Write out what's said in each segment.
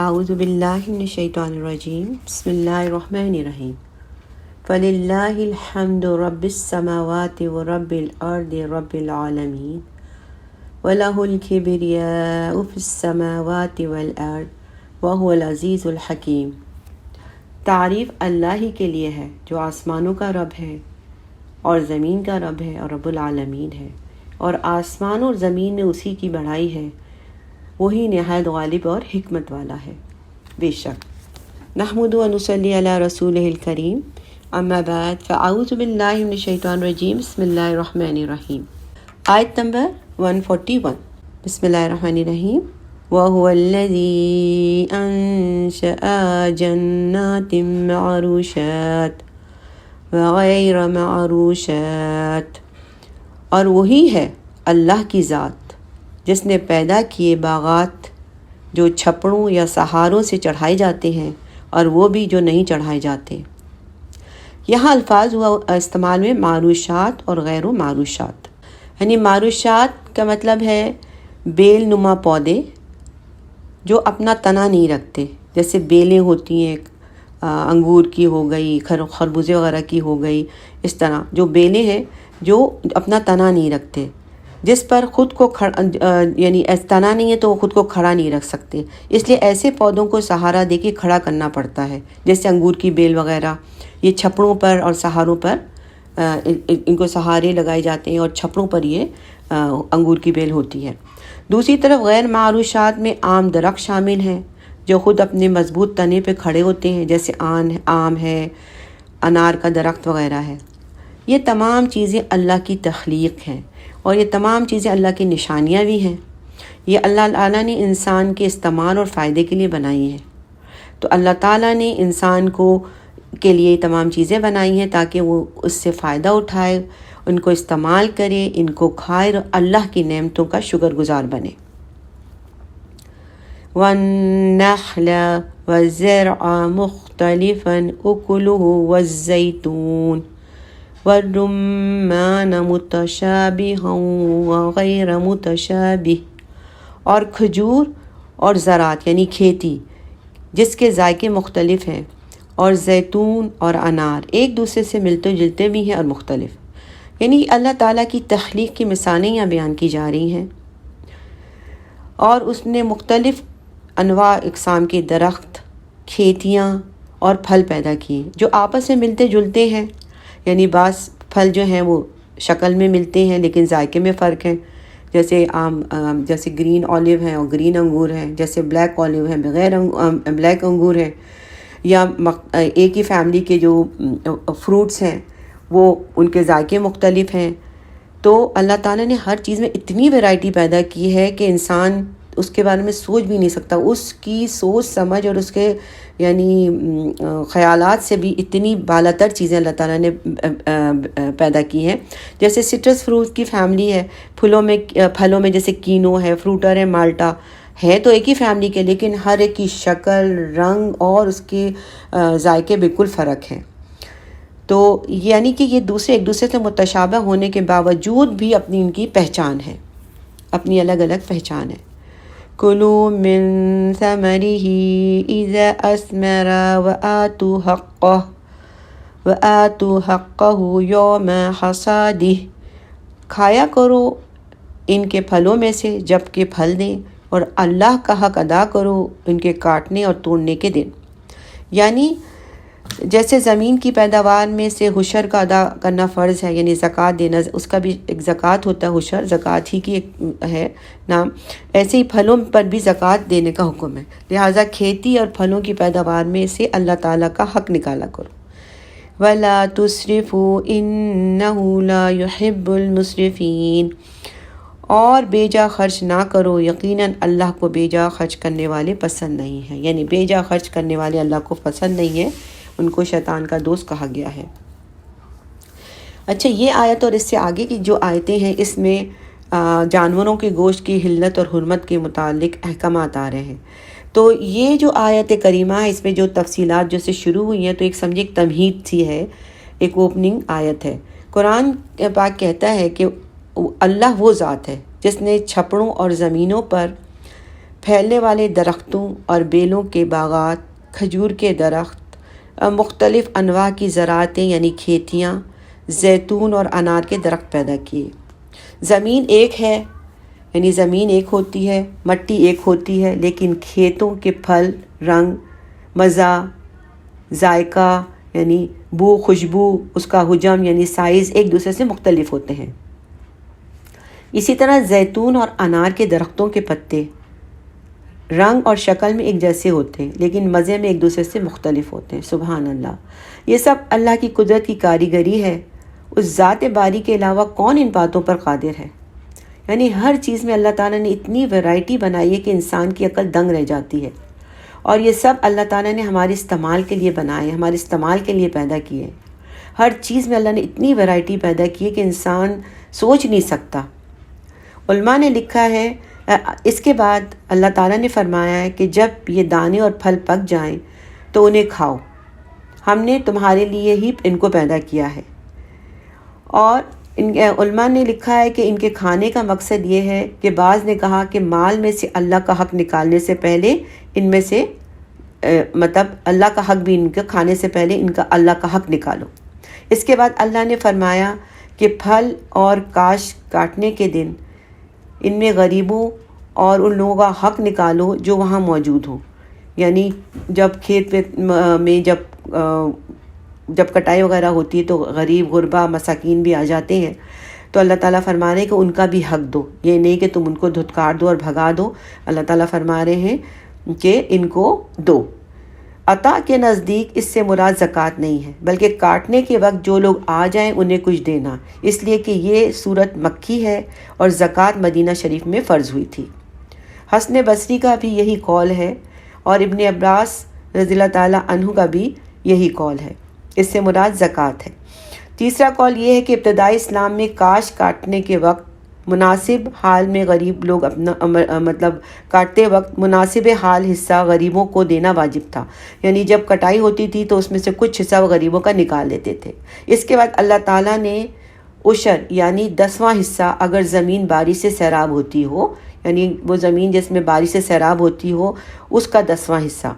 اعوذ باللہ من الشیطان الرجیم بسم اللہ الرحمن الرحیم فللہ الحمد رب السماوات ورب الارض رب العالمین وَلَهُ الْكِبْرِيَاءُ فِي السَّمَاوَاتِ وَالْأَرْضِ وَهُوَ الْعَزِيزُ الْحَكِيمُ۔ تعریف اللہ ہی کے لیے ہے جو آسمانوں کا رب ہے اور زمین کا رب ہے اور رب العالمین ہے، اور آسمان اور زمین میں اسی کی بڑائی ہے، وہی نہایت غالب اور حکمت والا ہے۔ بے شک نحمد و نصلی علی رسولہ الکریم، اما بعد فاعوذ باللہ من الشیطان الرجیم بسم اللہ الرحمن الرحیم۔ آیت نمبر 141۔ بسم اللہ الرحمن الرحیم۔ وَهُوَ الَّذِي أَنشَأَ جَنَّاتٍ مَعْرُوشَاتٍ وَغَيْرَ مَعْرُوشَاتٍ، اور وہی ہے اللہ کی ذات جس نے پیدا کیے باغات جو چھپڑوں یا سہاروں سے چڑھائے جاتے ہیں اور وہ بھی جو نہیں چڑھائے جاتے۔ یہاں الفاظ ہوا استعمال میں معروشات اور غیر و معروشات، یعنی معروشات کا مطلب ہے بیل نما پودے جو اپنا تنا نہیں رکھتے، جیسے بیلیں ہوتی ہیں انگور کی ہو گئی، خربوزے وغیرہ کی ہو گئی، اس طرح جو بیلیں ہیں جو اپنا تنا نہیں رکھتے، جس پر خود کو یعنی تنا نہیں ہے تو وہ خود کو کھڑا نہیں رکھ سکتے، اس لیے ایسے پودوں کو سہارا دے کے کھڑا کرنا پڑتا ہے، جیسے انگور کی بیل وغیرہ، یہ چھپڑوں پر اور سہاروں پر ان کو سہارے لگائے جاتے ہیں اور چھپڑوں پر یہ انگور کی بیل ہوتی ہے۔ دوسری طرف غیر معروشات میں عام درخت شامل ہیں جو خود اپنے مضبوط تنے پہ کھڑے ہوتے ہیں، جیسے آم ہے، انار کا درخت وغیرہ ہے۔ یہ تمام چیزیں اللہ کی تخلیق ہیں اور یہ تمام چیزیں اللہ کی نشانیاں بھی ہیں، یہ اللہ تعالیٰ نے انسان کے استعمال اور فائدے کے لیے بنائی ہیں۔ تو اللہ تعالیٰ نے انسان کے لیے تمام چیزیں بنائی ہیں تاکہ وہ اس سے فائدہ اٹھائے، ان کو استعمال کرے، ان کو کھائے اور اللہ کی نعمتوں کا شکر گزار بنے۔ وَالنَّخْلَ وَالزَّرْعَ مُخْتَلِفًا أُكُلُهُ وَالزَّيْتُونَ وَالرُّمَّانَ مُتَشَابِهًا وَغَيْرَ مُتَشَابِهٍ، اور کھجور اور زراعت یعنی کھیتی جس کے ذائقے مختلف ہیں، اور زیتون اور انار ایک دوسرے سے ملتے جلتے بھی ہیں اور مختلف، یعنی اللہ تعالیٰ کی تخلیق کی مثالیں یہاں بیان کی جا رہی ہیں، اور اس نے مختلف انواع اقسام کے درخت، کھیتیاں اور پھل پیدا کیے جو آپس میں ملتے جلتے ہیں، یعنی بعض پھل جو ہیں وہ شکل میں ملتے ہیں لیکن ذائقے میں فرق ہیں، جیسے جیسے گرین اولیو ہیں اور گرین انگور ہیں، جیسے بلیک اولیو ہیں بغیر بلیک انگور ہیں، یا ایک ہی فیملی کے جو فروٹس ہیں وہ ان کے ذائقے مختلف ہیں۔ تو اللہ تعالیٰ نے ہر چیز میں اتنی ویرائٹی پیدا کی ہے کہ انسان اس کے بارے میں سوچ بھی نہیں سکتا، اس کی سوچ سمجھ اور اس کے یعنی خیالات سے بھی اتنی بالا تر چیزیں اللہ تعالیٰ نے پیدا کی ہیں۔ جیسے سٹرس فروٹ کی فیملی ہے، پھلوں میں جیسے کینو ہے، فروٹر ہے، مالٹا ہے، تو ایک ہی فیملی کے، لیکن ہر ایک کی شکل، رنگ اور اس کے ذائقے بالکل فرق ہیں۔ تو یعنی کہ یہ ایک دوسرے سے متشابہ ہونے کے باوجود بھی اپنی ان کی پہچان ہے، اپنی الگ الگ پہچان ہے۔ کُلُوا مِن ثَمَرِهِ إِذَا أَثْمَرَ وَآتُوا حَقَّهُ يَوْمَ حَصَادِهِ، کھایا کرو ان کے پھلوں میں سے جب کہ پھل دیں، اور اللہ کا حق ادا کرو ان کے کاٹنے اور توڑنے کے دن۔ یعنی جیسے زمین کی پیداوار میں سے حشر کا ادا کرنا فرض ہے، یعنی زکوٰۃ دینا، اس کا بھی ایک زکوٰۃ ہوتا ہے، حشر زکوٰۃ ہی کی ایک ہے نام، ایسے ہی پھلوں پر بھی زکوٰۃ دینے کا حکم ہے، لہٰذا کھیتی اور پھلوں کی پیداوار میں سے اللہ تعالیٰ کا حق نکالا کرو۔ وَلَا تُسْرِفُوا إِنَّهُ لَا يُحِبُّ الْمُسْرِفِينَ، اور بے جا خرچ نہ کرو، یقیناً اللہ کو بے جا خرچ کرنے والے پسند نہیں ہیں، یعنی بے جا خرچ کرنے والے اللہ کو پسند نہیں ہیں، ان کو شیطان کا دوست کہا گیا ہے۔ اچھا، یہ آیت اور اس سے آگے کی جو آیتیں ہیں اس میں جانوروں کے گوشت کی حلت اور حرمت کے متعلق احکامات آ رہے ہیں۔ تو یہ جو آیت کریمہ ہے اس میں جو تفصیلات جو سے شروع ہوئی ہیں، تو ایک سمجھے ایک تمہید سی ہے، ایک اوپننگ آیت ہے۔ قرآن پاک کہتا ہے کہ اللہ وہ ذات ہے جس نے چھپڑوں اور زمینوں پر پھیلنے والے درختوں اور بیلوں کے باغات، کھجور کے درخت، مختلف انواع کی زراعتیں یعنی کھیتیاں، زیتون اور انار کے درخت پیدا کیے۔ زمین ایک ہے، یعنی زمین ایک ہوتی ہے، مٹی ایک ہوتی ہے، لیکن کھیتوں کے پھل، رنگ، مزہ، ذائقہ یعنی بو، خوشبو، اس کا حجم یعنی سائز ایک دوسرے سے مختلف ہوتے ہیں۔ اسی طرح زیتون اور انار کے درختوں کے پتے رنگ اور شکل میں ایک جیسے ہوتے ہیں، لیکن مزے میں ایک دوسرے سے مختلف ہوتے ہیں۔ سبحان اللہ، یہ سب اللہ کی قدرت کی کاریگری ہے۔ اس ذات باری کے علاوہ کون ان باتوں پر قادر ہے؟ یعنی ہر چیز میں اللہ تعالیٰ نے اتنی ویرائٹی بنائی ہے کہ انسان کی عقل دنگ رہ جاتی ہے، اور یہ سب اللہ تعالیٰ نے ہمارے استعمال کے لیے بنائے، ہمارے استعمال کے لیے پیدا کیے۔ ہر چیز میں اللہ نے اتنی ویرائٹی پیدا کی ہے کہ انسان سوچ نہیں سکتا۔ علماء نے لکھا ہے، اس کے بعد اللہ تعالیٰ نے فرمایا ہے کہ جب یہ دانے اور پھل پک جائیں تو انہیں کھاؤ، ہم نے تمہارے لیے ہی ان کو پیدا کیا ہے۔ اور علماء نے لکھا ہے کہ ان کے کھانے کا مقصد یہ ہے کہ بعض نے کہا کہ مال میں سے اللہ کا حق نکالنے سے پہلے ان میں سے مطلب اللہ کا حق بھی ان کے کھانے سے پہلے ان کا اللہ کا حق نکالو۔ اس کے بعد اللہ نے فرمایا کہ پھل اور کاش کاٹنے کے دن ان میں غریبوں اور ان لوگوں کا حق نکالو جو وہاں موجود ہوں، یعنی جب کھیت میں جب کٹائی وغیرہ ہوتی ہے تو غریب غربا مساکین بھی آ جاتے ہیں، تو اللہ تعالیٰ فرما رہے ہیں کہ ان کا بھی حق دو، یہ نہیں کہ تم ان کو دھتکار دو اور بھگا دو۔ اللہ تعالیٰ فرما رہے ہیں کہ ان کو دو۔ عطا کے نزدیک اس سے مراد زکوٰۃ نہیں ہے، بلکہ کاٹنے کے وقت جو لوگ آ جائیں انہیں کچھ دینا، اس لیے کہ یہ صورت مکی ہے اور زکوٰۃ مدینہ شریف میں فرض ہوئی تھی۔ حسن بصری کا بھی یہی قول ہے، اور ابن عباس رضی اللہ تعالیٰ عنہ کا بھی یہی قول ہے، اس سے مراد زکوٰۃ ہے۔ تیسرا قول یہ ہے کہ ابتدائی اسلام میں کاش کاٹنے کے وقت مناسب حال میں غریب لوگ اپنا کاٹتے وقت مناسب حال حصہ غریبوں کو دینا واجب تھا، یعنی جب کٹائی ہوتی تھی تو اس میں سے کچھ حصہ وہ غریبوں کا نکال لیتے تھے۔ اس کے بعد اللہ تعالیٰ نے عشر یعنی 10واں حصہ اگر زمین بارش سے سیراب ہوتی ہو، یعنی وہ زمین جس میں بارش سے سیراب ہوتی ہو اس کا 10واں حصہ،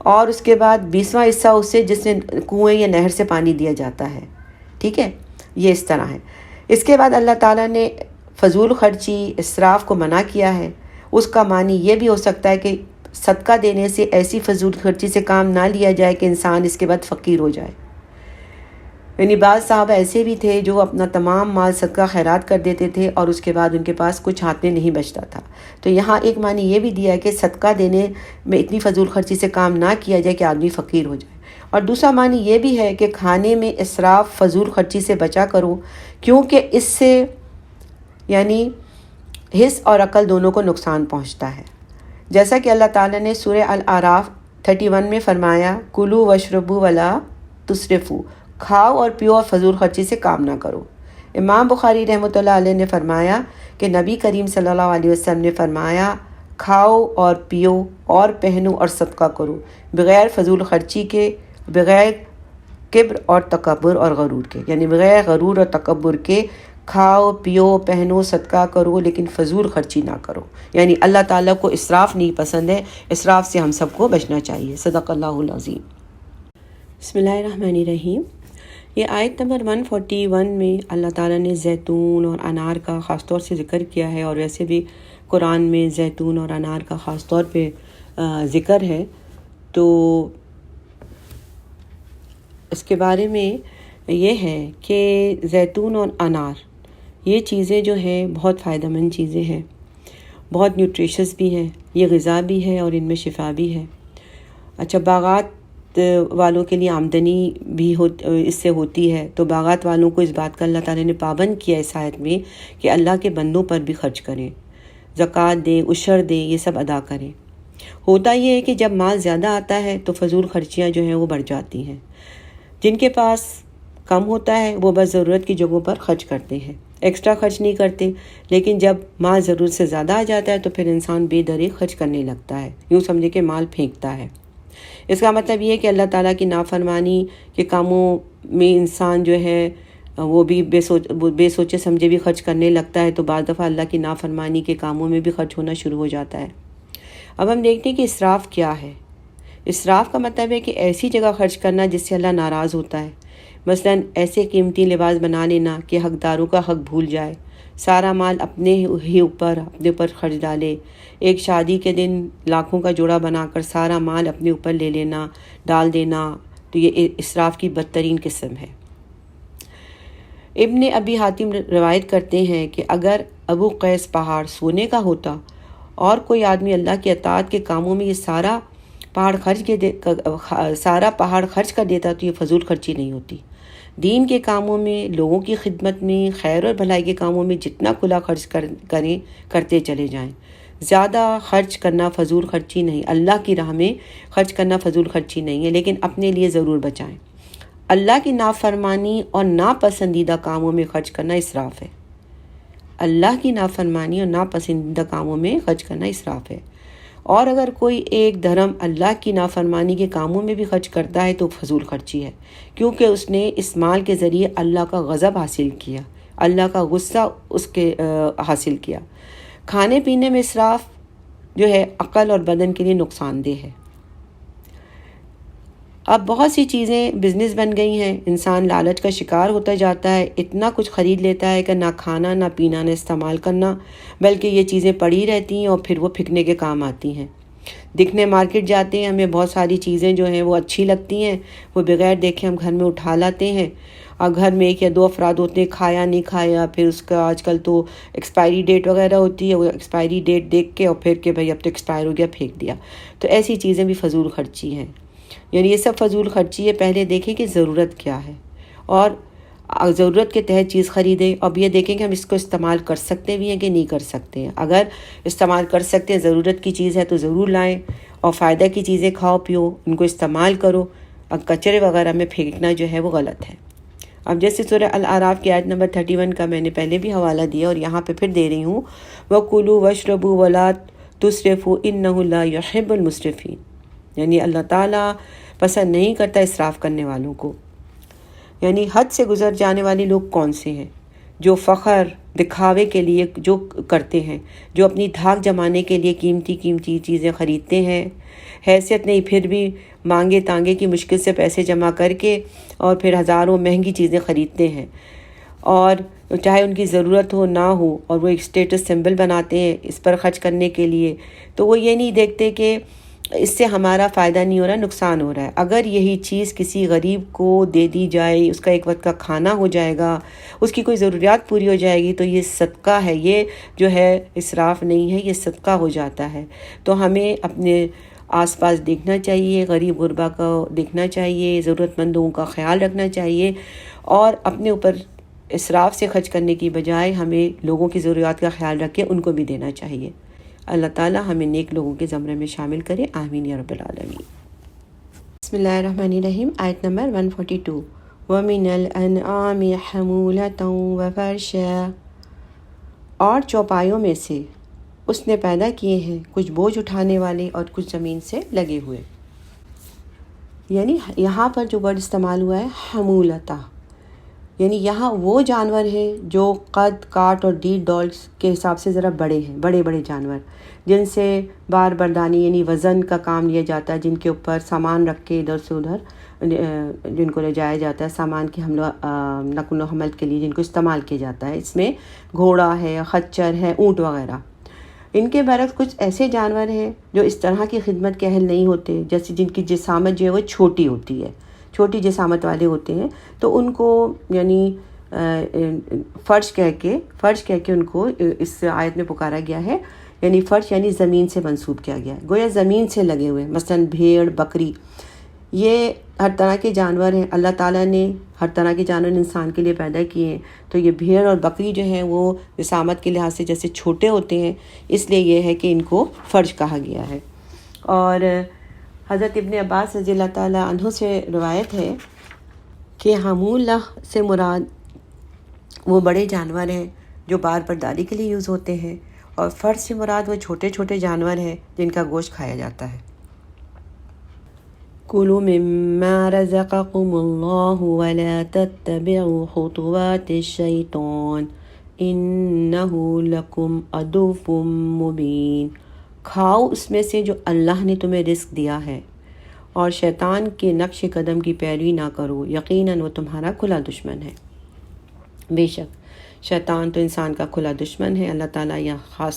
اور اس کے بعد 20واں حصہ اس سے جس میں کنویں یا نہر سے پانی دیا جاتا ہے۔ ٹھیک ہے، یہ اس طرح ہے۔ اس کے بعد اللہ تعالیٰ نے فضول خرچی، اسراف کو منع کیا ہے۔ اس کا معنی یہ بھی ہو سکتا ہے کہ صدقہ دینے سے ایسی فضول خرچی سے کام نہ لیا جائے کہ انسان اس کے بعد فقیر ہو جائے، یعنی بعض صحابہ ایسے بھی تھے جو اپنا تمام مال صدقہ خیرات کر دیتے تھے اور اس کے بعد ان کے پاس کچھ ہاتھ میں نہیں بچتا تھا۔ تو یہاں ایک معنی یہ بھی دیا ہے کہ صدقہ دینے میں اتنی فضول خرچی سے کام نہ کیا جائے کہ آدمی فقیر ہو جائے۔ اور دوسرا معنی یہ بھی ہے کہ کھانے میں اسراف، فضول خرچی سے بچا کرو، کیونکہ اس سے یعنی حس اور عقل دونوں کو نقصان پہنچتا ہے، جیسا کہ اللہ تعالیٰ نے سورہ الاعراف 31 میں فرمایا، کلوا واشربوا ولا تسرفوا، کھاؤ اور پیو اور فضول خرچی سے کام نہ کرو۔ امام بخاری رحمۃ اللہ علیہ نے فرمایا کہ نبی کریم صلی اللہ علیہ وسلم نے فرمایا، کھاؤ اور پیو اور پہنو اور صدقہ کرو بغیر فضول خرچی کے، بغیر کبر اور تکبر اور غرور کے، یعنی بغیر غرور اور تکبر کے کھاؤ پیو پہنو صدقہ کرو، لیکن فضول خرچی نہ کرو۔ یعنی اللہ تعالیٰ کو اسراف نہیں پسند ہے، اسراف سے ہم سب کو بچنا چاہیے۔ صدق اللہ العظیم۔ بسم اللہ الرحمن الرحیم۔ یہ آیت نمبر 141 میں اللہ تعالیٰ نے زیتون اور انار کا خاص طور سے ذکر کیا ہے، اور ویسے بھی قرآن میں زیتون اور انار کا خاص طور پہ ذکر ہے۔ تو اس کے بارے میں یہ ہے کہ زیتون اور انار یہ چیزیں جو ہیں بہت فائدہ مند چیزیں ہیں، بہت نیوٹریشس بھی ہیں، یہ غذا بھی ہے اور ان میں شفا بھی ہے۔ اچھا، باغات والوں کے لیے آمدنی بھی اس سے ہوتی ہے، تو باغات والوں کو اس بات کا اللہ تعالیٰ نے پابند کیا اس آیت میں کہ اللہ کے بندوں پر بھی خرچ کریں، زکوٰۃ دیں، عشر دیں، یہ سب ادا کریں۔ ہوتا یہ ہے کہ جب مال زیادہ آتا ہے تو فضول خرچیاں جو ہیں وہ بڑھ جاتی ہیں۔ جن کے پاس کم ہوتا ہے وہ بس ضرورت کی جگہوں پر خرچ کرتے ہیں، ایکسٹرا خرچ نہیں کرتے، لیکن جب مال ضرورت سے زیادہ آ جاتا ہے تو پھر انسان بے دریغ خرچ کرنے لگتا ہے، یوں سمجھے کہ مال پھینکتا ہے۔ اس کا مطلب یہ ہے کہ اللہ تعالیٰ کی نافرمانی کے کاموں میں انسان جو ہے وہ بھی بے سوچے سمجھے بھی خرچ کرنے لگتا ہے، تو بعض دفعہ اللہ کی نافرمانی کے کاموں میں بھی خرچ ہونا شروع ہو جاتا ہے۔ اب ہم دیکھتے ہیں کہ اسراف کیا ہے۔ اسراف کا مطلب ہے کہ ایسی جگہ خرچ کرنا جس سے اللہ ناراض ہوتا ہے، مثلاً ایسے قیمتی لباس بنا لینا کہ حقداروں کا حق بھول جائے، سارا مال اپنے اوپر خرچ ڈالے، ایک شادی کے دن لاکھوں کا جوڑا بنا کر سارا مال اپنے اوپر لے لینا، ڈال دینا، تو یہ اسراف کی بدترین قسم ہے۔ ابن ابی حاتم روایت کرتے ہیں کہ اگر ابو قیس پہاڑ سونے کا ہوتا اور کوئی آدمی اللہ کی اطاعت کے کاموں میں یہ سارا پہاڑ خرچ کر دیتا تو یہ فضول خرچی نہیں ہوتی۔ دین کے کاموں میں، لوگوں کی خدمت میں، خیر اور بھلائی کے کاموں میں جتنا کھلا خرچ کرتے چلے جائیں۔ زیادہ خرچ کرنا فضول خرچی نہیں، اللہ کی راہ میں خرچ کرنا فضول خرچی نہیں ہے، لیکن اپنے لیے ضرور بچائیں۔ اللہ کی نافرمانی اور ناپسندیدہ کاموں میں خرچ کرنا اسراف ہے۔ اللہ کی نافرمانی اور ناپسندیدہ کاموں میں خرچ کرنا اسراف ہے۔ اور اگر کوئی ایک درہم اللہ کی نافرمانی کے کاموں میں بھی خرچ کرتا ہے تو فضول خرچی ہے، کیونکہ اس نے اس مال کے ذریعے اللہ کا غضب حاصل کیا، اللہ کا غصہ اس کے حاصل کیا۔ کھانے پینے میں اسراف جو ہے عقل اور بدن کے لیے نقصان دہ ہے۔ اب بہت سی چیزیں بزنس بن گئی ہیں، انسان لالچ کا شکار ہوتا جاتا ہے، اتنا کچھ خرید لیتا ہے کہ نہ کھانا نہ پینا نہ استعمال کرنا، بلکہ یہ چیزیں پڑی رہتی ہیں اور پھر وہ پھینکنے کے کام آتی ہیں۔ دکھنے مارکیٹ جاتے ہیں، ہمیں بہت ساری چیزیں جو ہیں وہ اچھی لگتی ہیں، وہ بغیر دیکھے ہم گھر میں اٹھا لاتے ہیں، اور گھر میں ایک یا دو افراد ہوتے ہیں، کھایا نہیں کھایا، پھر اس کا آج کل تو ایکسپائری ڈیٹ وغیرہ ہوتی ہے، وہ ایکسپائری ڈیٹ دیکھ کے اور پھر کہ بھئی اب تو ایکسپائر ہو گیا، پھینک دیا۔ تو ایسی چیزیں بھی فضول خرچی ہیں، یعنی یہ سب فضول خرچی ہے۔ پہلے دیکھیں کہ ضرورت کیا ہے اور ضرورت کے تحت چیز خریدیں، اب یہ دیکھیں کہ ہم اس کو استعمال کر سکتے بھی ہیں کہ نہیں کر سکتے ہیں۔ اگر استعمال کر سکتے ہیں، ضرورت کی چیز ہے تو ضرور لائیں، اور فائدہ کی چیزیں کھاؤ پیو، ان کو استعمال کرو، اور کچرے وغیرہ میں پھینکنا جو ہے وہ غلط ہے۔ اب جیسے سورہ الاعراف کی آیت نمبر 31 کا میں نے پہلے بھی حوالہ دیا اور یہاں پہ پھر دے رہی ہوں، وَكُلُوا وَاشْرَبُوا وَلَا تُسْرِفُوا إِنَّهُ لَا يُحِبُّ الْمُسْرِفِينَ، یعنی اللہ تعالیٰ پسند نہیں کرتا اسراف کرنے والوں کو۔ یعنی حد سے گزر جانے والے لوگ کون سے ہیں؟ جو فخر دکھاوے کے لیے جو کرتے ہیں، جو اپنی دھاک جمانے کے لیے قیمتی چیزیں خریدتے ہیں، حیثیت نہیں پھر بھی مانگے تانگے کی مشکل سے پیسے جمع کر کے اور پھر ہزاروں مہنگی چیزیں خریدتے ہیں، اور چاہے ان کی ضرورت ہو نہ ہو، اور وہ ایک اسٹیٹس سمبل بناتے ہیں اس پر خرچ کرنے کے لیے، تو وہ یہ نہیں دیکھتے کہ اس سے ہمارا فائدہ نہیں ہو رہا، نقصان ہو رہا ہے۔ اگر یہی چیز کسی غریب کو دے دی جائے، اس کا ایک وقت کا کھانا ہو جائے گا، اس کی کوئی ضروریات پوری ہو جائے گی، تو یہ صدقہ ہے، یہ جو ہے اسراف نہیں ہے، یہ صدقہ ہو جاتا ہے۔ تو ہمیں اپنے آس پاس دیکھنا چاہیے، غریب غربا کو دیکھنا چاہیے، ضرورت مندوں کا خیال رکھنا چاہیے، اور اپنے اوپر اسراف سے خرچ کرنے کی بجائے ہمیں لوگوں کی ضروریات کا خیال رکھ کے ان کو بھی دینا چاہیے۔ اللہ تعالیٰ ہمیں نیک لوگوں کے زمرے میں شامل کرے، آمین یا رب العالمین۔ بسم اللہ الرحمن الرحیم، آیت نمبر 142، وَمِنَ الْأَنْعَامِ حَمُولَةً وَفَرْشًا، اور چوپایوں میں سے اس نے پیدا کیے ہیں کچھ بوجھ اٹھانے والے اور کچھ زمین سے لگے ہوئے۔ یعنی یہاں پر جو ورڈ استعمال ہوا ہے حمولتہ، یعنی یہاں وہ جانور ہیں جو قد کاٹ اور ڈیٹ ڈالس کے حساب سے ذرا بڑے ہیں، بڑے بڑے جانور جن سے بار بردانی یعنی وزن کا کام لیا جاتا ہے، جن کے اوپر سامان رکھ کے ادھر سے ادھر جن کو لے جایا جاتا ہے، سامان کی نقل و حمل کے لیے جن کو استعمال کیا جاتا ہے۔ اس میں گھوڑا ہے، خچر ہے، اونٹ وغیرہ۔ ان کے برعکس کچھ ایسے جانور ہیں جو اس طرح کی خدمت کے اہل نہیں ہوتے، جیسے جن کی جسامت جو ہے وہ چھوٹی ہوتی ہے، چھوٹی جسامت والے ہوتے ہیں، تو ان کو یعنی فرش کہہ کے ان کو اس آیت میں پکارا گیا ہے، یعنی فرش یعنی زمین سے منسوب کیا گیا ہے، گویا زمین سے لگے ہوئے، مثلا بھیڑ، بکری، یہ ہر طرح کے جانور ہیں۔ اللہ تعالیٰ نے ہر طرح کے جانور انسان کے لیے پیدا کیے ہیں، تو یہ بھیڑ اور بکری جو ہیں وہ جسامت کے لحاظ سے جیسے چھوٹے ہوتے ہیں، اس لیے یہ ہے کہ ان کو فرش کہا گیا ہے۔ اور حضرت ابن عباس رضی اللہ تعالیٰ عنہ سے روایت ہے کہ حمولہ سے مراد وہ بڑے جانور ہیں جو بار برداری کے لیے یوز ہوتے ہیں، اور فرش سے مراد وہ چھوٹے چھوٹے جانور ہیں جن کا گوشت کھایا جاتا ہے۔ کُلُوا مِمَّا رَزَقَكُمُ اللَّهُ وَلَا تَتَّبِعُوا خُطُوَاتِ الشَّيْطَانِ إِنَّهُ لَكُمْ عَدُوٌّ مُّبِينٌ۔ کھاؤ اس میں سے جو اللہ نے تمہیں رزق دیا ہے، اور شیطان کے نقش قدم کی پیروی نہ کرو، یقیناً وہ تمہارا کھلا دشمن ہے۔ بے شک شیطان تو انسان کا کھلا دشمن ہے۔ اللہ تعالیٰ یہاں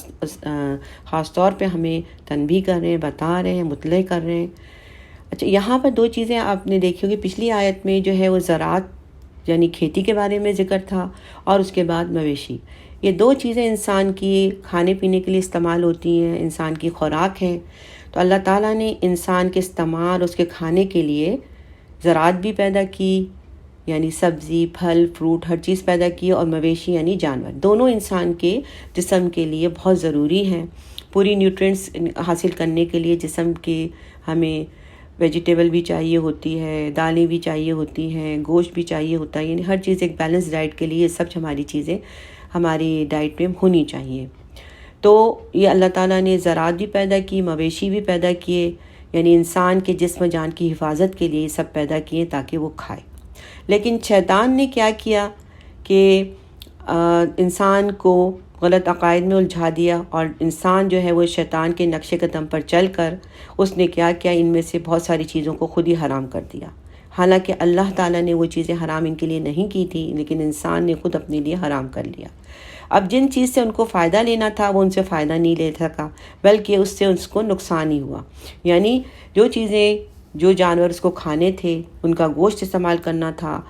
خاص طور پہ ہمیں تنبیہ کر رہے ہیں، بتا رہے ہیں، مطلع کر رہے ہیں۔ اچھا، یہاں پر دو چیزیں آپ نے دیکھی ہوگی، پچھلی آیت میں جو ہے وہ زراعت یعنی کھیتی کے بارے میں ذکر تھا، اور اس کے بعد مویشی۔ یہ دو چیزیں انسان کی کھانے پینے کے لیے استعمال ہوتی ہیں، انسان کی خوراک ہیں۔ تو اللہ تعالیٰ نے انسان کے استعمال، اس کے کھانے کے لیے زراعت بھی پیدا کی، یعنی سبزی، پھل، فروٹ، ہر چیز پیدا کی، اور مویشی یعنی جانور، دونوں انسان کے جسم کے لیے بہت ضروری ہیں۔ پوری نیوٹرینٹس حاصل کرنے کے لیے جسم کے ہمیں ویجیٹیبل بھی چاہیے ہوتی ہے، دالیں بھی چاہیے ہوتی ہیں، گوشت بھی چاہیے ہوتا ہے، یعنی ہر چیز ایک بیلنس ڈائٹ کے لیے یہ سب ہماری چیزیں ہماری ڈائٹ میں ہونی چاہیے۔ تو یہ اللہ تعالیٰ نے زراعت بھی پیدا کی، مویشی بھی پیدا کیے، یعنی انسان کے جسم جان کی حفاظت کے لیے یہ سب پیدا کیے تاکہ وہ کھائے۔ لیکن شیطان نے کیا کیا کہ انسان کو غلط عقائد میں الجھا دیا، اور انسان جو ہے وہ شیطان کے نقش قدم پر چل کر اس نے کیا کیا، ان میں سے بہت ساری چیزوں کو خود ہی حرام کر دیا۔ حالانکہ اللہ تعالیٰ نے وہ چیزیں حرام ان کے لیے نہیں کی تھی، لیکن انسان نے خود اپنے لیے حرام کر لیا۔ اب جن چیز سے ان کو فائدہ لینا تھا وہ ان سے فائدہ نہیں لے سکا، بلکہ اس سے اس کو نقصان ہی ہوا۔ یعنی جو چیزیں، جو جانور اس کو کھانے تھے، ان کا گوشت استعمال کرنا تھا،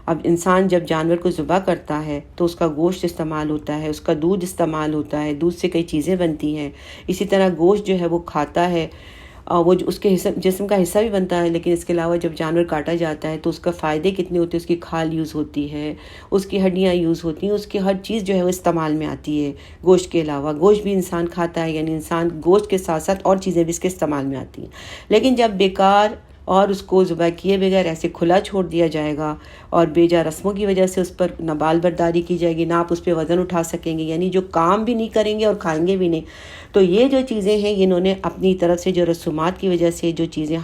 اب انسان جب جانور کو ذبح کرتا ہے تو اس کا گوشت استعمال ہوتا ہے، اس کا دودھ استعمال ہوتا ہے، دودھ سے کئی چیزیں بنتی ہیں۔ اسی طرح گوشت جو ہے وہ کھاتا ہے، وہ اس کے جسم کا حصہ بھی بنتا ہے، لیکن اس کے علاوہ جب جانور کاٹا جاتا ہے تو اس کا فائدے کتنے ہوتے ہیں، اس کی کھال یوز ہوتی ہے، اس کی ہڈیاں یوز ہوتی ہیں، اس کی ہر چیز جو ہے وہ استعمال میں آتی ہے۔ گوشت کے علاوہ گوشت بھی انسان کھاتا ہے، یعنی انسان گوشت کے ساتھ ساتھ اور چیزیں بھی اس کے استعمال میں آتی ہیں۔ لیکن جب بیکار اور اس کو ذبح کیے بغیر ایسے کھلا چھوڑ دیا جائے گا، اور بے جا رسموں کی وجہ سے اس پر نہ بال برداری کی جائے گی، نہ آپ اس پہ وزن اٹھا سکیں گے، یعنی جو کام بھی نہیں کریں گے اور کھائیں گے بھی نہیں، تو یہ جو چیزیں ہیں انہوں نے اپنی طرف سے جو رسومات کی وجہ سے جو چیزیں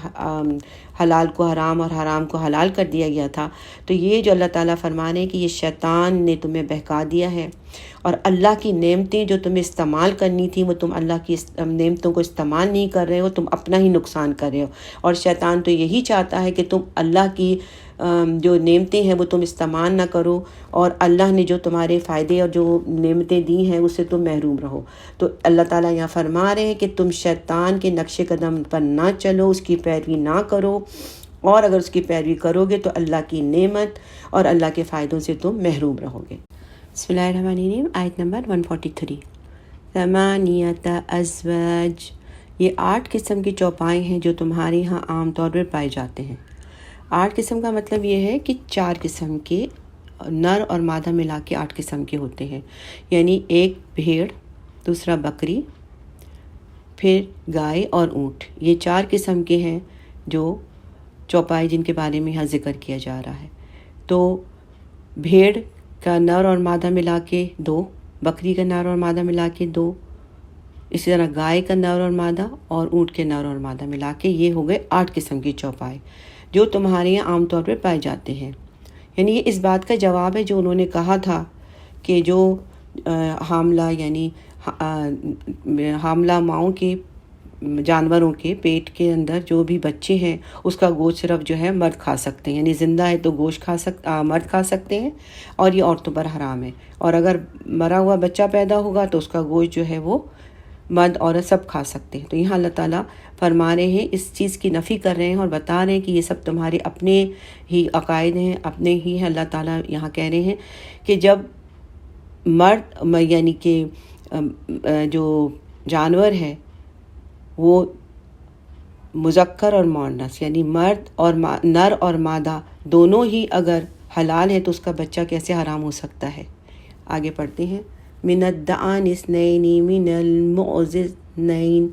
حلال کو حرام اور حرام کو حلال کر دیا گیا تھا، تو یہ جو اللہ تعالیٰ فرما رہے ہیں کہ یہ شیطان نے تمہیں بہکا دیا ہے، اور اللہ کی نعمتیں جو تمہیں استعمال کرنی تھیں وہ تم اللہ کی نعمتوں کو استعمال نہیں کر رہے ہو، تم اپنا ہی نقصان کر رہے ہو۔ اور شیطان تو یہی چاہتا ہے کہ تم اللہ کی جو نعمتیں ہیں وہ تم استعمال نہ کرو، اور اللہ نے جو تمہارے فائدے اور جو نعمتیں دی ہیں اس سے تم محروم رہو۔ تو اللہ تعالیٰ یہاں فرما رہے ہیں کہ تم شیطان کے نقش قدم پر نہ چلو، اس کی پیروی نہ کرو، اور اگر اس کی پیروی کرو گے تو اللہ کی نعمت اور اللہ کے فائدوں سے تم محروم رہو گے۔ بسم اللہ الرحمن الرحیم، آیت نمبر 143۔ ثمانیۃ ازواج، یہ 8 قسم کی چوپائیں ہیں جو تمہارے ہاں عام طور پر پائے جاتے ہیں۔ 8 قسم کا مطلب یہ ہے کہ 4 قسم کے نر اور مادہ ملا کے 8 قسم کے ہوتے ہیں، یعنی ایک بھیڑ، دوسرا بکری، پھر گائے اور اونٹ، یہ 4 قسم کے ہیں جو چوپائے جن کے بارے میں یہاں ذکر کیا جا رہا ہے۔ تو بھیڑ کا نر اور مادہ ملا کے 2، بکری کا نر اور مادہ ملا کے 2، اسی طرح گائے کا نر اور مادہ، اور اونٹ کے نر اور مادہ ملا کے یہ ہو گئے 8 قسم کی چوپائے جو تمہارے یہاں عام طور پر پائے جاتے ہیں۔ یعنی یہ اس بات کا جواب ہے جو انہوں نے کہا تھا کہ جو حاملہ یعنی حاملہ ماؤں کے جانوروں کے پیٹ کے اندر جو بھی بچے ہیں اس کا گوشت صرف جو ہے مرد کھا سکتے ہیں، یعنی زندہ ہے تو گوشت مرد کھا سکتے ہیں، اور یہ عورتوں پر حرام ہے، اور اگر مرا ہوا بچہ پیدا ہوگا تو اس کا گوشت جو ہے وہ مرد عورت سب کھا سکتے ہیں۔ تو یہاں اللہ تعالیٰ فرما رہے ہیں، اس چیز کی نفی کر رہے ہیں اور بتا رہے ہیں کہ یہ سب تمہارے اپنے ہی عقائد ہیں، اپنے ہی ہیں۔ اللہ تعالیٰ یہاں کہہ رہے ہیں کہ جب مرد یعنی کہ جو جانور ہے وہ مذکر اور مؤنث یعنی مرد اور نر اور مادہ دونوں ہی اگر حلال ہے تو اس کا بچہ کیسے حرام ہو سکتا ہے؟ آگے پڑھتے ہیں۔ من الدعان اثنین من المعز اثنین،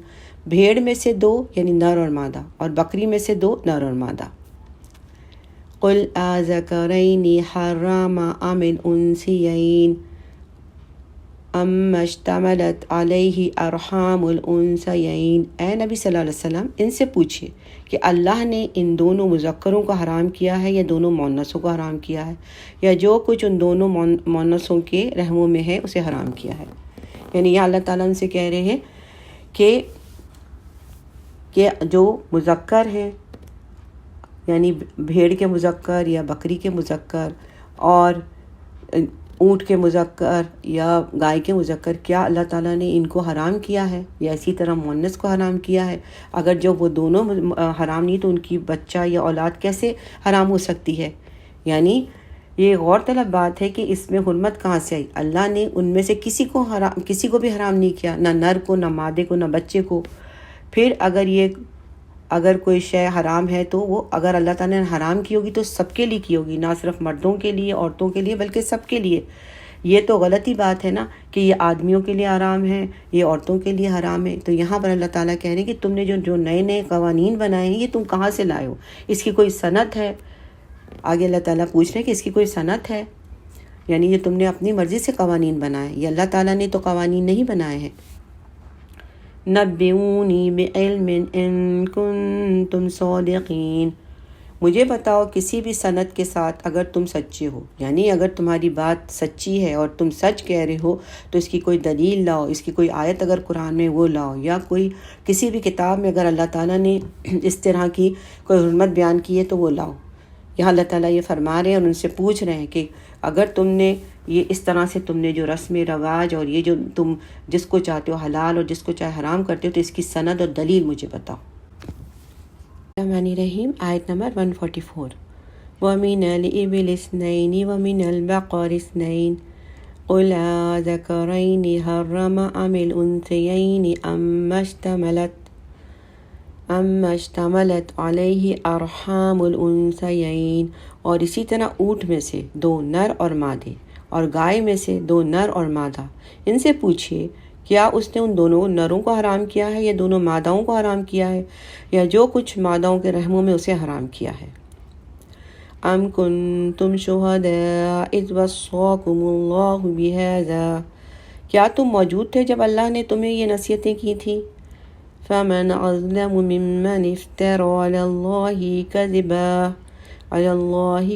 بھیڑ میں سے 2 یعنی نر اور مادہ، اور بکری میں سے 2 نر اور مادہ۔ قل اذکرین حرم ام الانثیین اما اشتملت علیہ ارحام الانثیین، اے نبی صلی اللہ علیہ وسلم ان سے پوچھئے کہ اللہ نے ان دونوں مذکروں کو حرام کیا ہے یا دونوں مؤنثوں کو حرام کیا ہے، یا جو کچھ ان دونوں مؤنثوں کے رحموں میں ہے اسے حرام کیا ہے۔ یعنی یہ اللہ تعالیٰ ان سے کہہ رہے ہیں کہ کہ جو مذکر ہیں یعنی بھیڑ کے مذکر یا بکری کے مذکر اور اونٹ کے مذکر یا گائے کے مذکر، کیا اللہ تعالیٰ نے ان کو حرام کیا ہے یا اسی طرح مؤنث کو حرام کیا ہے؟ اگر جو وہ دونوں حرام نہیں تو ان کی بچہ یا اولاد کیسے حرام ہو سکتی ہے؟ یعنی یہ غور طلب بات ہے کہ اس میں حرمت کہاں سے آئی؟ اللہ نے ان میں سے کسی کو بھی حرام نہیں کیا، نہ نر کو، نہ مادے کو، نہ بچے کو۔ پھر اگر کوئی شے حرام ہے تو وہ اگر اللہ تعالیٰ نے حرام کی ہوگی تو سب کے لیے کی ہوگی، نہ صرف مردوں کے لیے، عورتوں کے لیے، بلکہ سب کے لیے۔ یہ تو غلطی بات ہے نا کہ یہ آدمیوں کے لیے حرام ہے، یہ عورتوں کے لیے حرام ہے۔ تو یہاں پر اللہ تعالیٰ کہہ رہے ہیں کہ تم نے جو نئے قوانین بنائے ہیں یہ تم کہاں سے لائے ہو؟ اس کی کوئی سند ہے؟ آگے اللہ تعالیٰ پوچھ رہے ہیں کہ اس کی کوئی سند ہے؟ یعنی یہ تم نے اپنی مرضی سے قوانین بنائے، یہ اللہ تعالیٰ نے تو قوانین نہیں بنائے ہیں۔ نبئونی بعلم ان کنتم صادقین، مجھے بتاؤ کسی بھی سند کے ساتھ اگر تم سچے ہو، یعنی اگر تمہاری بات سچی ہے اور تم سچ کہہ رہے ہو تو اس کی کوئی دلیل لاؤ، اس کی کوئی آیت اگر قرآن میں وہ لاؤ، یا کوئی کسی بھی کتاب میں اگر اللہ تعالیٰ نے اس طرح کی کوئی حرمت بیان کی ہے تو وہ لاؤ۔ یہاں اللہ تعالیٰ یہ فرما رہے ہیں اور ان سے پوچھ رہے ہیں کہ اگر تم نے یہ اس طرح سے تم نے جو رسم رواج اور یہ جو تم جس کو چاہتے ہو حلال اور جس کو چاہے حرام کرتے ہو تو اس کی سند اور دلیل مجھے بتاؤ۔ الرحمن الرحیم، آیت نمبر 144۔ وَمِنَ الْإِبِلِ اثْنَيْنِ وَمِنَ الْبَقَرِ اثْنَيْنِ قُلْ أَذَكَرَيْنِ حَرَّمَ أَمِ الْأُنثَيَيْنِ أَمَّا اشْتَمَلَتْ عَلَيْهِ أَرْحَامُ الْأُنثَيَيْنِ، اور اسی طرح اونٹ میں سے 2 نر اور مادے اور گائے میں سے 2 نر اور مادہ، ان سے پوچھئے کیا اس نے ان دونوں نروں کو حرام کیا ہے یا دونوں ماداؤں کو حرام کیا ہے یا جو کچھ ماداؤں کے رحموں میں اسے حرام کیا ہے؟ ام کنتم شہداء اذ وصاکم اللہ بہذا، کیا تم موجود تھے جب اللہ نے تمہیں یہ نصیحتیں کی تھیں؟ فمن اظلم ممن افترى على اللہ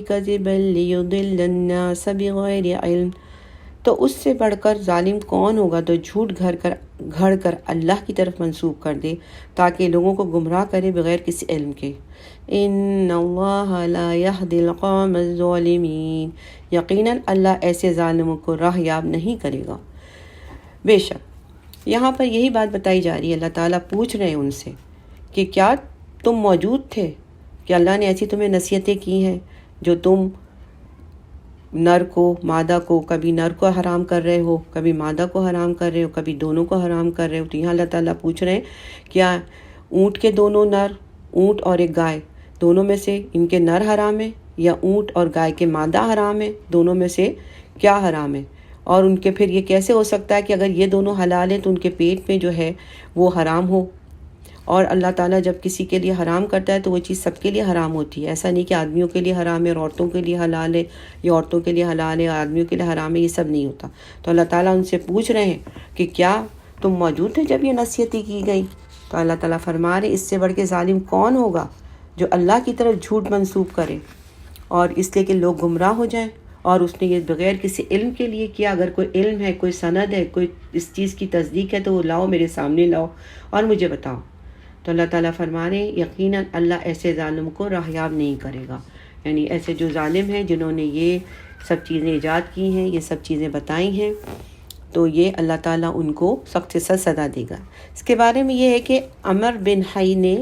کذبا لیضل الناس بغیر علم، تو اس سے بڑھ کر ظالم کون ہوگا جو جھوٹ گھڑ کر اللہ کی طرف منسوب کر دے تاکہ لوگوں کو گمراہ کرے بغیر کسی علم کے۔ ان اللہ لا یہدی القوم الظالمین، یقیناً اللہ ایسے ظالموں کو راہ یاب نہیں کرے گا۔ بے شک یہاں پر یہی بات بتائی جا رہی ہے، اللہ تعالیٰ پوچھ رہے ہیں ان سے کہ کیا تم موجود تھے کہ اللہ نے ایسی تمہیں نصیحتیں کی ہیں جو تم نر کو مادہ کو، کبھی نر کو حرام کر رہے ہو، کبھی مادہ کو حرام کر رہے ہو، کبھی دونوں کو حرام کر رہے ہو۔ تو یہاں اللہ تعالیٰ پوچھ رہے ہیں کیا اونٹ کے دونوں نر، اونٹ اور ایک گائے، دونوں میں سے ان کے نر حرام ہے یا اونٹ اور گائے کے مادہ حرام ہے؟ دونوں میں سے کیا حرام ہے؟ اور ان کے پھر یہ کیسے ہو سکتا ہے کہ اگر یہ دونوں حلال ہیں تو ان کے پیٹ میں جو ہے وہ حرام ہو؟ اور اللہ تعالیٰ جب کسی کے لیے حرام کرتا ہے تو وہ چیز سب کے لیے حرام ہوتی ہے، ایسا نہیں کہ آدمیوں کے لیے حرام ہے اور عورتوں کے لیے حلال ہے، یا عورتوں کے لیے حلال ہے اور آدمیوں کے لیے حرام ہے، یہ سب نہیں ہوتا۔ تو اللہ تعالیٰ ان سے پوچھ رہے ہیں کہ کیا تم موجود تھے جب یہ نصیحتیں کی گئی؟ تو اللہ تعالیٰ فرما رہے اس سے بڑھ کے ظالم کون ہوگا جو اللہ کی طرف جھوٹ منسوب کرے اور اس لیے کہ لوگ گمراہ ہو جائیں، اور اس نے یہ بغیر کسی علم کے لیے کیا۔ اگر کوئی علم ہے، کوئی سند ہے، کوئی اس چیز کی تصدیق ہے تو وہ لاؤ، میرے سامنے لاؤ اور مجھے بتاؤ۔ تو اللہ تعالیٰ فرما رہے ہیں یقیناً اللہ ایسے ظالم کو راہیاب نہیں کرے گا، یعنی ایسے جو ظالم ہیں جنہوں نے یہ سب چیزیں ایجاد کی ہیں، یہ سب چیزیں بتائی ہیں، تو یہ اللہ تعالیٰ ان کو سخت سے سخت سزا دے گا۔ اس کے بارے میں یہ ہے کہ عمر بن حی نے،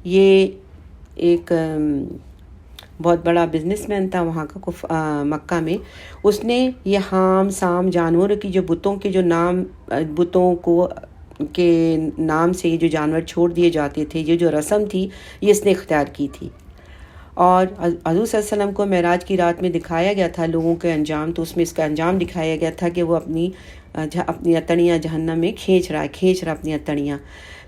یہ ایک بہت بڑا بزنس مین تھا وہاں کا مکہ میں، اس نے یہ حام سام جانوروں کی جو بتوں کے جو نام، بتوں کو کے نام سے یہ جو جانور چھوڑ دیے جاتے تھے، یہ جو رسم تھی یہ اس نے اختیار کی تھی۔ اور حضور صلی اللہ علیہ وسلم کو معراج کی رات میں دکھایا گیا تھا لوگوں کے انجام، تو اس میں اس کا انجام دکھایا گیا تھا کہ وہ اپنی اتڑیاں جہنم میں کھینچ رہا اپنی اتڑیاں۔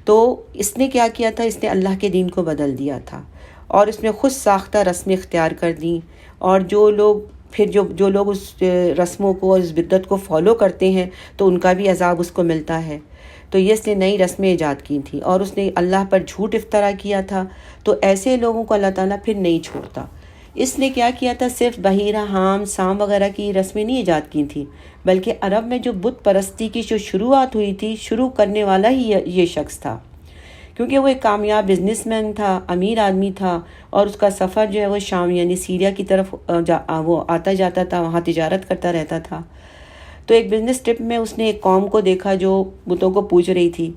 تو اس نے کیا کیا تھا؟ اس نے اللہ کے دین کو بدل دیا تھا اور اس نے خود ساختہ رسمیں اختیار کر دیں، اور جو لوگ اس رسموں کو، اس بدعت کو فالو کرتے ہیں تو ان کا بھی عذاب اس کو ملتا ہے۔ تو یہ اس نے نئی رسمیں ایجاد کی تھیں اور اس نے اللہ پر جھوٹ افطرا کیا تھا، تو ایسے لوگوں کو اللہ تعالیٰ پھر نہیں چھوڑتا۔ اس نے کیا کیا تھا؟ صرف بحیرہ، حام، سام وغیرہ کی رسمیں نہیں ایجاد کی تھیں، بلکہ عرب میں جو بت پرستی کی جو شروعات ہوئی تھی، شروع کرنے والا ہی یہ شخص تھا، کیونکہ وہ ایک کامیاب بزنس مین تھا، امیر آدمی تھا، اور اس کا سفر جو ہے وہ شام یعنی سیریا کی طرف وہ آتا جاتا تھا، وہاں تجارت کرتا رہتا تھا۔ تو ایک بزنس ٹرپ میں اس نے ایک قوم کو دیکھا جو بتوں کو پوج رہی تھی،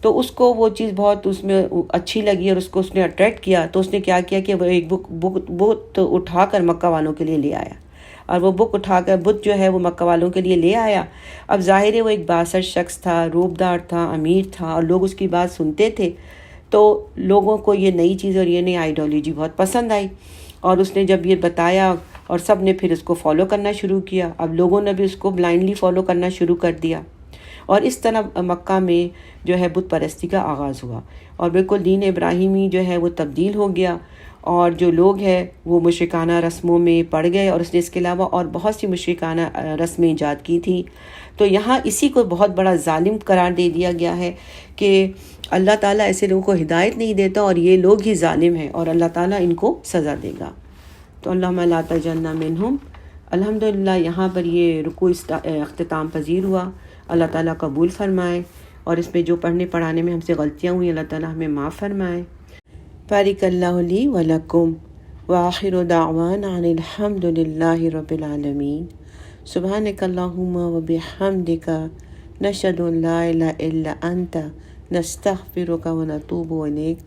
تو اس کو وہ چیز بہت اس میں اچھی لگی اور اس نے اٹریکٹ کیا۔ تو اس نے کیا کہ وہ ایک بت اٹھا کر مکہ والوں کے لیے لے آیا، اور وہ بت جو ہے وہ مکہ والوں کے لیے لے آیا۔ اب ظاہر ہے وہ ایک بااثر شخص تھا، روبدار تھا، امیر تھا، اور لوگ اس کی بات سنتے تھے، تو لوگوں کو یہ نئی چیز اور یہ نئی آئیڈیالوجی بہت پسند آئی، اور اس نے جب یہ بتایا اور سب نے پھر اس کو فالو کرنا شروع کیا۔ اب لوگوں نے بھی اس کو بلائنڈلی فالو کرنا شروع کر دیا، اور اس طرح مکہ میں جو ہے بت پرستی کا آغاز ہوا، اور بالکل دین ابراہیمی جو ہے وہ تبدیل ہو گیا، اور جو لوگ ہیں وہ مشرکانہ رسموں میں پڑ گئے، اور اس نے اس کے علاوہ اور بہت سی مشرکانہ رسمیں ایجاد کی تھی۔ تو یہاں اسی کو بہت بڑا ظالم قرار دے دیا گیا ہے کہ اللہ تعالیٰ ایسے لوگوں کو ہدایت نہیں دیتا، اور یہ لوگ ہی ظالم ہیں، اور اللہ تعالیٰ ان کو سزا دے گا۔ تو اللہم لا تجعلنا منہم۔ الحمدللہ یہاں پر یہ رکوع اختتام پذیر ہوا۔ اللہ تعالیٰ قبول فرمائے، اور اس میں جو پڑھنے پڑھانے میں ہم سے غلطیاں ہوئی اللہ تعالیٰ ہمیں معاف فرمائے۔ بارک اللہ لی ولکم، وآخر دعوانا ان الحمد للہ رب العالمین۔ سبحانک اللہم وبحمدک، نشہد ان لا الہ الا انت، نستغفرک ونتوب الیک۔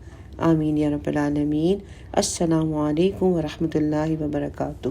آمین یا رب العالمین۔ السلام علیکم ورحمۃ اللہ وبرکاتہ۔